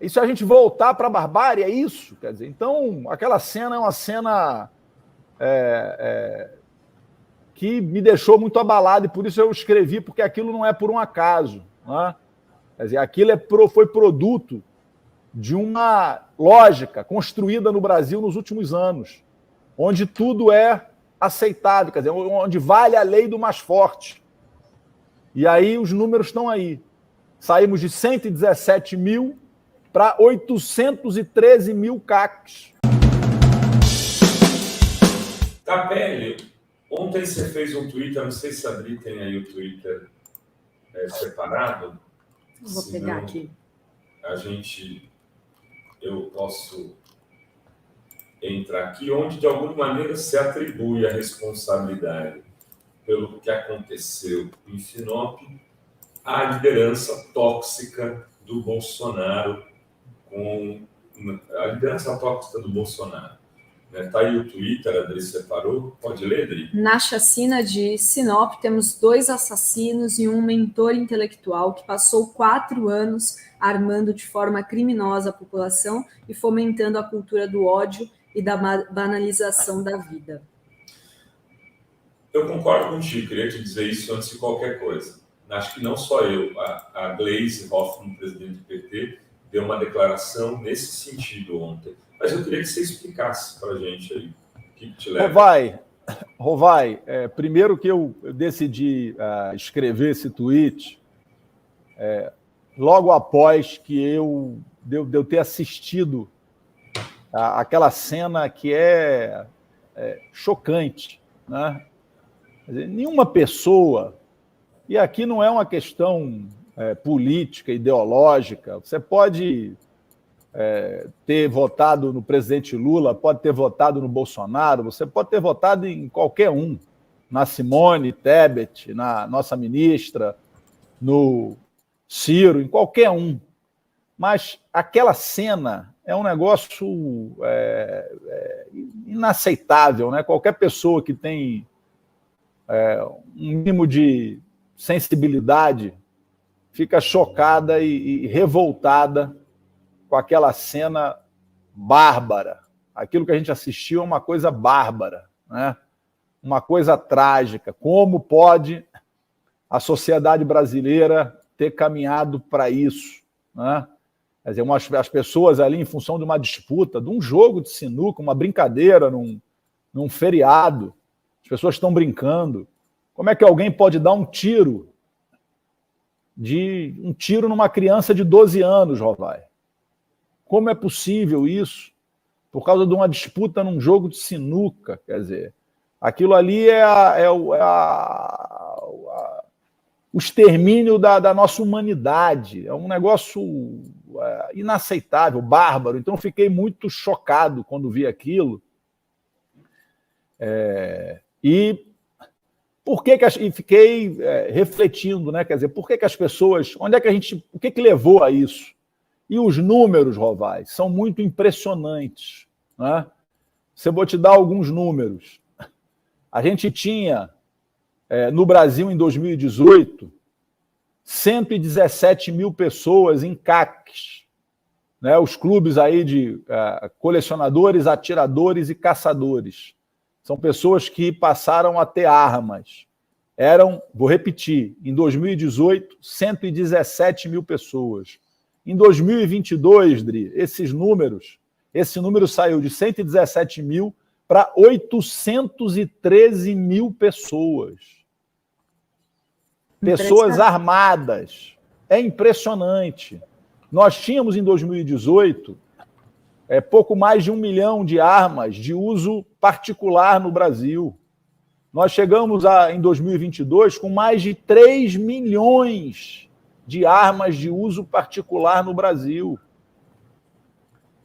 E se a gente voltar para a barbárie, é isso? Quer dizer, então, aquela cena é uma cena que me deixou muito abalado, e por isso eu escrevi, porque aquilo não é por um acaso. Né? Quer dizer, aquilo foi produto de uma lógica construída no Brasil nos últimos anos, onde tudo é aceitável, quer dizer, onde vale a lei do mais forte. E aí os números estão aí. Saímos de 117 mil para 813 mil CACs. Capelli, ontem você fez um Twitter, não sei se a Adri tem aí o Twitter separado. Vou pegar aqui. Eu posso entrar aqui, onde de alguma maneira se atribui a responsabilidade pelo que aconteceu em Sinop à liderança tóxica do Bolsonaro, a liderança tóxica do Bolsonaro. Está aí o Twitter, a Adri separou. Pode ler, Adri? Na chacina de Sinop, temos 2 assassinos e um mentor intelectual que passou 4 anos armando de forma criminosa a população e fomentando a cultura do ódio e da banalização da vida. Eu concordo contigo, queria te dizer isso antes de qualquer coisa. Acho que não só eu, a Gleisi Hoffmann, presidente do PT, deu uma declaração nesse sentido ontem. Mas eu queria que você explicasse para a gente aí o que te leva. Rovai, primeiro que eu decidi escrever esse tweet, logo após que eu ter assistido aquela cena que é chocante, né? Quer dizer, nenhuma pessoa, e aqui não é uma questão política, ideológica, você pode ter votado no presidente Lula, pode ter votado no Bolsonaro, você pode ter votado em qualquer um, na Simone Tebet, na nossa ministra, no Ciro, em qualquer um. Mas aquela cena é um negócio inaceitável, né? Qualquer pessoa que tem um mínimo de sensibilidade fica chocada e revoltada com aquela cena bárbara. Aquilo que a gente assistiu é uma coisa bárbara, né? Uma coisa trágica. Como pode a sociedade brasileira ter caminhado para isso? Né? Quer dizer, as pessoas ali, em função de uma disputa, de um jogo de sinuca, uma brincadeira num feriado, as pessoas estão brincando. Como é que alguém pode dar um tiro numa criança de 12 anos, Rovai? Como é possível isso? Por causa de uma disputa num jogo de sinuca, quer dizer, aquilo ali o extermínio da nossa humanidade, é um negócio inaceitável, bárbaro. Então, fiquei muito chocado quando vi aquilo. E fiquei refletindo, né? Quer dizer, por que as pessoas, o que levou a isso? E os números, Rovai, são muito impressionantes. Né? Vou te dar alguns números. A gente tinha, no Brasil, em 2018, 117 mil pessoas em CACs. Né? Os clubes aí de colecionadores, atiradores e caçadores. São pessoas que passaram a ter armas. Vou repetir, em 2018, 117 mil pessoas. Em 2022, Dri, esse número saiu de 117 mil para 813 mil pessoas. Pessoas armadas. É impressionante. Nós tínhamos, em 2018, pouco mais de 1 milhão de armas de uso particular no Brasil. Nós chegamos, em 2022, com mais de 3 milhões de armas de uso particular no Brasil.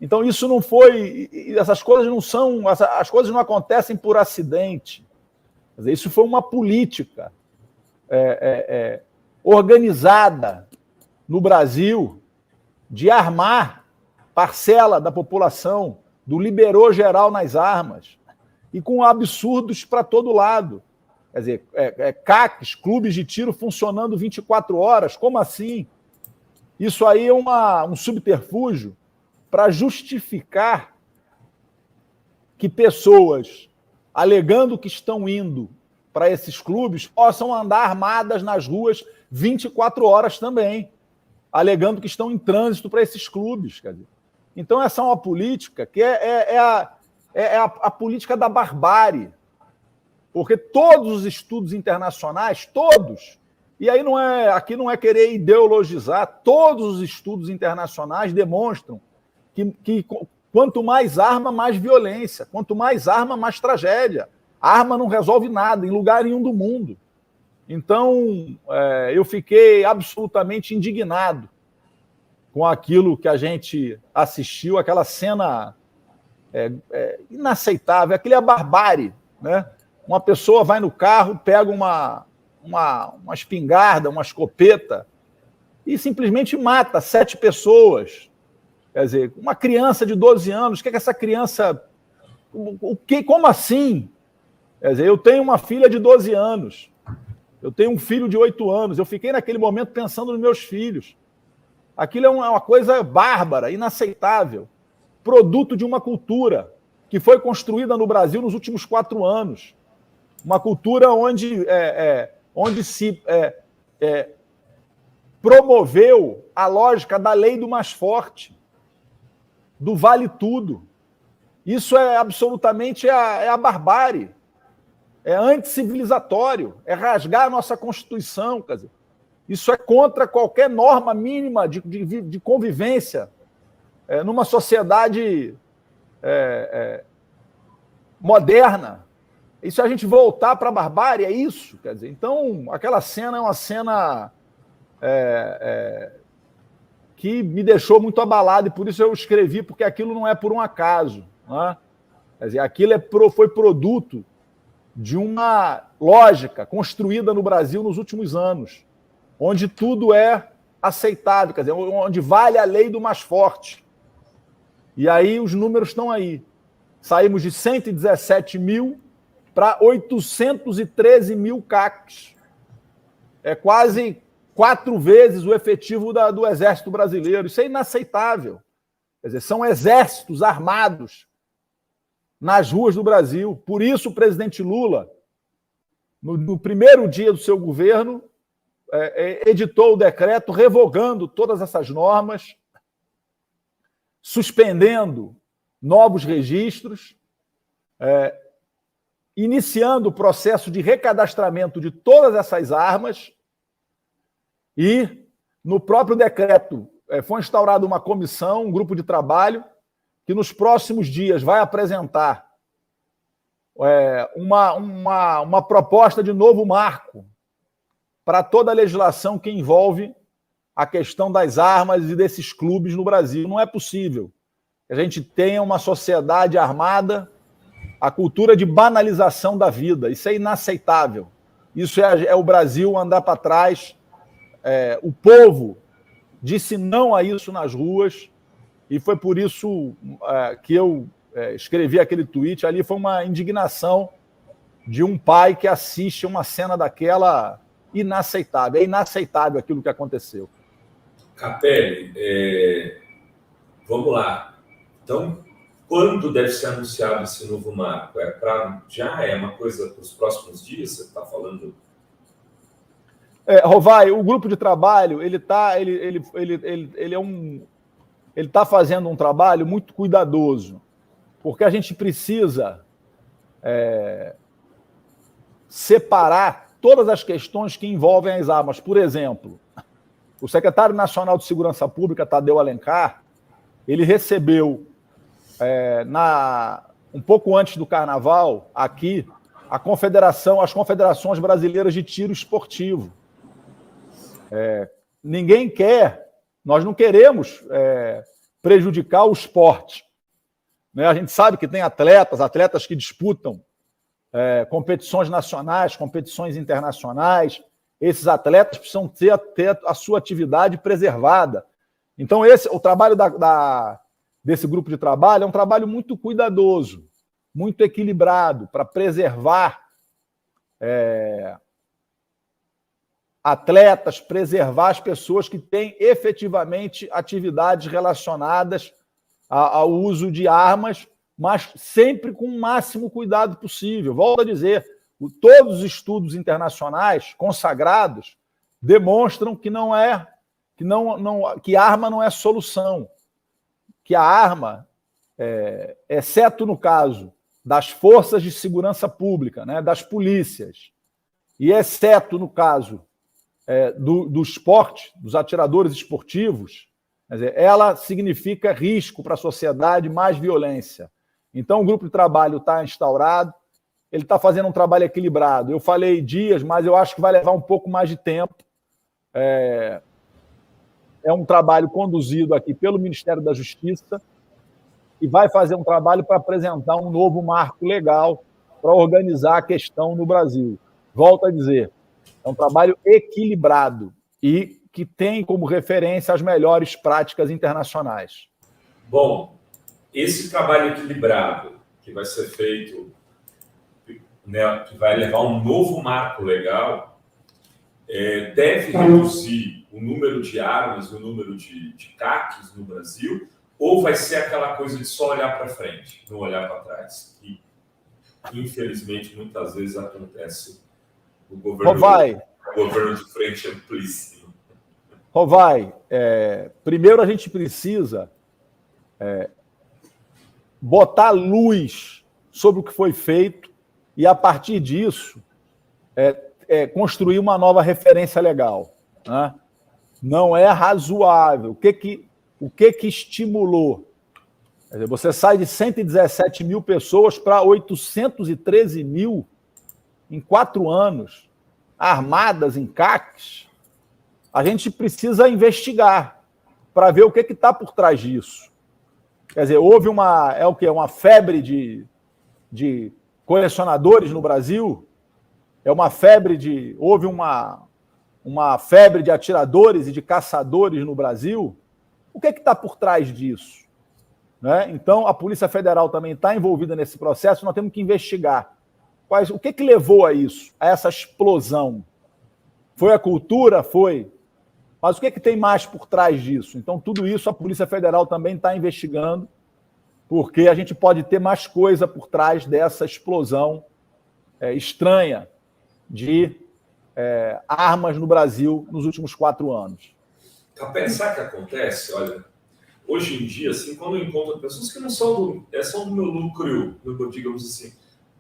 Então, isso não foi... Essas coisas não são... As coisas não acontecem por acidente. Quer dizer, isso foi uma política organizada no Brasil de armar parcela da população, do liberou geral nas armas, e com absurdos para todo lado. Quer dizer, CACs, clubes de tiro funcionando 24 horas, como assim? Isso aí é um subterfúgio para justificar que pessoas, alegando que estão indo para esses clubes, possam andar armadas nas ruas 24 horas também, alegando que estão em trânsito para esses clubes. Quer dizer. Então, essa é uma política que é a política da barbárie, porque todos os estudos internacionais, todos, e aí aqui não é querer ideologizar, todos os estudos internacionais demonstram que quanto mais arma, mais violência, quanto mais arma, mais tragédia. A arma não resolve nada em lugar nenhum do mundo. Então, eu fiquei absolutamente indignado com aquilo que a gente assistiu, aquela cena inaceitável, aquilo é a barbárie, né? Uma pessoa vai no carro, pega uma espingarda, uma escopeta e simplesmente mata 7 pessoas. Quer dizer, uma criança de 12 anos, o que é que essa criança... Como assim? Quer dizer, eu tenho uma filha de 12 anos, eu tenho um filho de 8 anos, eu fiquei naquele momento pensando nos meus filhos. Aquilo é uma coisa bárbara, inaceitável, produto de uma cultura que foi construída no Brasil nos últimos 4 anos. Uma cultura onde se promoveu a lógica da lei do mais forte, do vale tudo. Isso é absolutamente a barbárie. É anticivilizatório, é rasgar a nossa Constituição. Quer dizer, isso é contra qualquer norma mínima de convivência numa sociedade moderna. E se a gente voltar para a barbárie, é isso. Quer dizer, então, aquela cena é uma cena que me deixou muito abalado, e por isso eu escrevi, porque aquilo não é por um acaso. Né? Quer dizer, aquilo foi produto de uma lógica construída no Brasil nos últimos anos, onde tudo é aceitável, quer dizer, onde vale a lei do mais forte. E aí os números estão aí. Saímos de 117 mil para 813 mil CACs. É quase 4 vezes o efetivo do Exército Brasileiro. Isso é inaceitável. Quer dizer, são exércitos armados nas ruas do Brasil. Por isso o presidente Lula, no primeiro dia do seu governo, editou o decreto revogando todas essas normas, suspendendo novos registros, iniciando o processo de recadastramento de todas essas armas e, no próprio decreto, foi instaurada uma comissão, um grupo de trabalho, que nos próximos dias vai apresentar uma proposta de novo marco para toda a legislação que envolve a questão das armas e desses clubes no Brasil. Não é possível que a gente tenha uma sociedade armada, a cultura de banalização da vida. Isso é inaceitável. Isso é o Brasil andar para trás. O povo disse não a isso nas ruas, e foi por isso que eu escrevi aquele tweet. Ali foi uma indignação de um pai que assiste uma cena daquela inaceitável. É inaceitável aquilo que aconteceu. Capelli, vamos lá. Então, quando deve ser anunciado esse novo marco? Já é uma coisa para os próximos dias? Você está falando? Rovai, o grupo de trabalho ele está fazendo um trabalho muito cuidadoso, porque a gente precisa separar todas as questões que envolvem as armas. Por exemplo, o secretário nacional de Segurança Pública, Tadeu Alencar, ele recebeu, um pouco antes do Carnaval, aqui, as confederações brasileiras de tiro esportivo. Ninguém quer, nós não queremos prejudicar o esporte. Né? A gente sabe que tem atletas que disputam competições nacionais, competições internacionais. Esses atletas precisam ter a sua atividade preservada. Então, o trabalho desse grupo de trabalho é um trabalho muito cuidadoso, muito equilibrado, para preservar atletas, preservar as pessoas que têm efetivamente atividades relacionadas ao uso de armas, mas sempre com o máximo cuidado possível. Volto a dizer, todos os estudos internacionais consagrados demonstram que que a arma não é solução, que a arma, exceto no caso das forças de segurança pública, né, das polícias, e exceto no caso do esporte, dos atiradores esportivos, quer dizer, ela significa risco para a sociedade, mais violência. Então, o grupo de trabalho está instaurado, ele está fazendo um trabalho equilibrado. Eu falei dias, mas eu acho que vai levar um pouco mais de tempo. É um trabalho conduzido aqui pelo Ministério da Justiça e vai fazer um trabalho para apresentar um novo marco legal para organizar a questão no Brasil. Volto a dizer, é um trabalho equilibrado e que tem como referência as melhores práticas internacionais. Bom, esse trabalho equilibrado que vai ser feito, né, que vai levar um novo marco legal, deve reduzir o número de armas, o número de CACs no Brasil, ou vai ser aquela coisa de só olhar para frente, não olhar para trás? Que, infelizmente, muitas vezes acontece no governo, governo de frente amplíssimo. Rovai, primeiro a gente precisa botar luz sobre o que foi feito e, a partir disso, construir uma nova referência legal. Né? Não é razoável. O que estimulou? Quer dizer, você sai de 117 mil pessoas para 813 mil em 4 anos, armadas em CACs. A gente precisa investigar para ver o que está por trás disso. Quer dizer, houve uma febre de colecionadores no Brasil? Houve uma febre de atiradores e de caçadores no Brasil? O que está por trás disso? Né? Então, a Polícia Federal também está envolvida nesse processo, nós temos que investigar. O que levou a isso, a essa explosão? Foi a cultura? Foi. Mas o que tem mais por trás disso? Então, tudo isso a Polícia Federal também está investigando, porque a gente pode ter mais coisa por trás dessa explosão estranha de armas no Brasil nos últimos 4 anos. Para pensar que acontece, olha, hoje em dia, assim, quando eu encontro pessoas que não são do meu núcleo, digamos assim,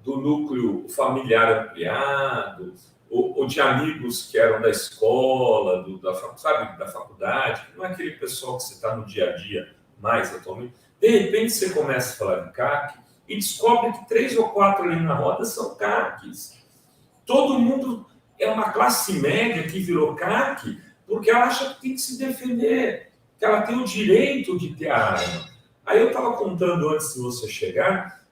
do núcleo familiar ampliado, ou de amigos que eram da escola, da faculdade, não é aquele pessoal que você está no dia a dia mais atualmente. De repente você começa a falar de CAC e descobre que 3 ou 4 ali na roda são CACs. Todo mundo é uma classe média que virou CAC porque ela acha que tem que se defender, que ela tem o direito de ter a arma. Aí eu estava contando antes de você chegar,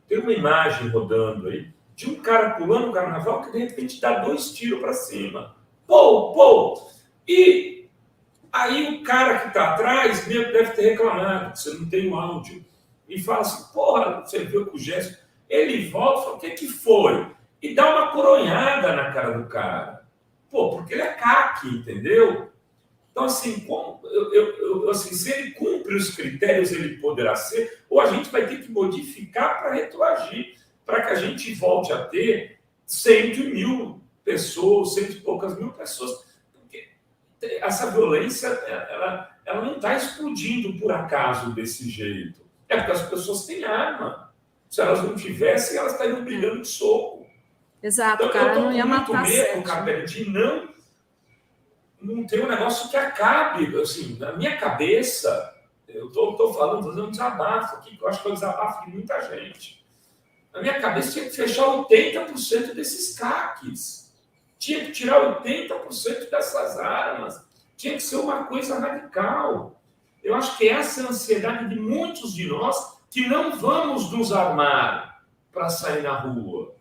tem uma imagem rodando aí de um cara pulando no carnaval que de repente dá 2 tiros para cima. Pô! E aí o cara que está atrás deve ter reclamado que você não tem o áudio. E fala assim, porra, você viu com o gesto. Ele volta e fala, o que foi? E dá uma coronhada na cara do cara. Pô, porque ele é CAC, entendeu? Então, assim, assim, se ele cumpre os critérios, ele poderá ser, ou a gente vai ter que modificar para retroagir, para que a gente volte a ter 100 pessoas, 100 e poucas mil pessoas. Porque essa violência, ela não está explodindo por acaso desse jeito. É porque as pessoas têm arma. Se elas não tivessem, elas estariam brigando de soco. Exato, então, cara, não ia matar certo. Cara, de não ter um negócio que acabe. Assim, na minha cabeça, eu estou fazendo um desabafo aqui, que eu acho que é um desabafo de muita gente. Na minha cabeça, tinha que fechar 80% desses CACs. Tinha que tirar 80% dessas armas. Tinha que ser uma coisa radical. Eu acho que essa é a ansiedade de muitos de nós que não vamos nos armar para sair na rua.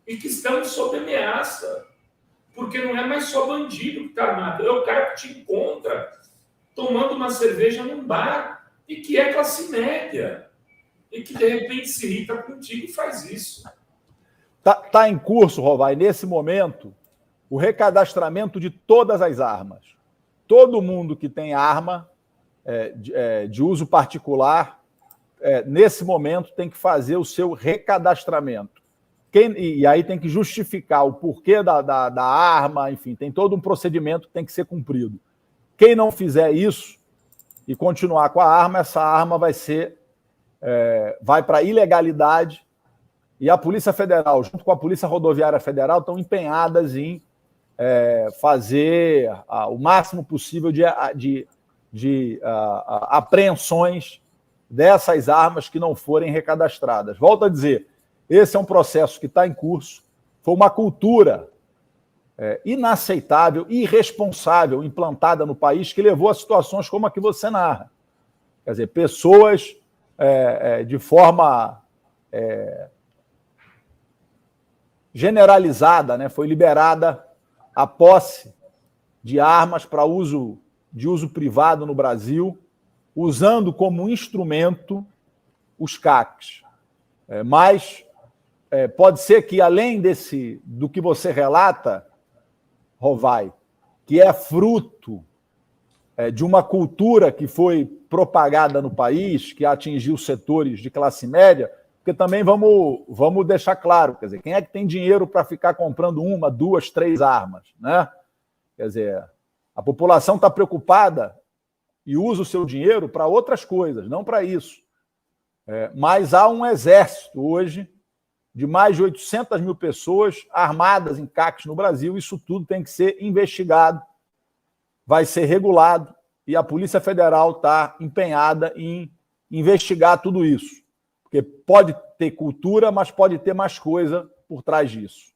E que estamos sob ameaça. Porque não é mais só bandido que está armado. É o cara que te encontra tomando uma cerveja num bar e que é classe média. E que, de repente, se irrita contigo e faz isso. Tá em curso, Rovai, nesse momento, o recadastramento de todas as armas. Todo mundo que tem arma de uso particular, nesse momento, tem que fazer o seu recadastramento. E aí tem que justificar o porquê da arma, enfim, tem todo um procedimento que tem que ser cumprido. Quem não fizer isso e continuar com a arma, essa arma vai para ilegalidade, e a Polícia Federal, junto com a Polícia Rodoviária Federal, estão empenhadas em fazer o máximo possível de apreensões dessas armas que não forem recadastradas. Volto a dizer, esse é um processo que está em curso, foi uma cultura inaceitável, irresponsável, implantada no país, que levou a situações como a que você narra. Quer dizer, pessoas de forma generalizada, né, foi liberada a posse de armas para de uso privado no Brasil, usando como instrumento os CACs. Mas pode ser que, além do que você relata, Rovai, que é fruto de uma cultura que foi propagada no país, que atingiu setores de classe média, porque também vamos deixar claro, quer dizer, quem é que tem dinheiro para ficar comprando 1, 2, 3 armas, né? Quer dizer, a população está preocupada e usa o seu dinheiro para outras coisas, não para isso. Mas há um exército hoje de mais de 800 mil pessoas armadas em CACs no Brasil. Isso tudo tem que ser investigado, vai ser regulado, e a Polícia Federal está empenhada em investigar tudo isso. Porque pode ter cultura, mas pode ter mais coisa por trás disso.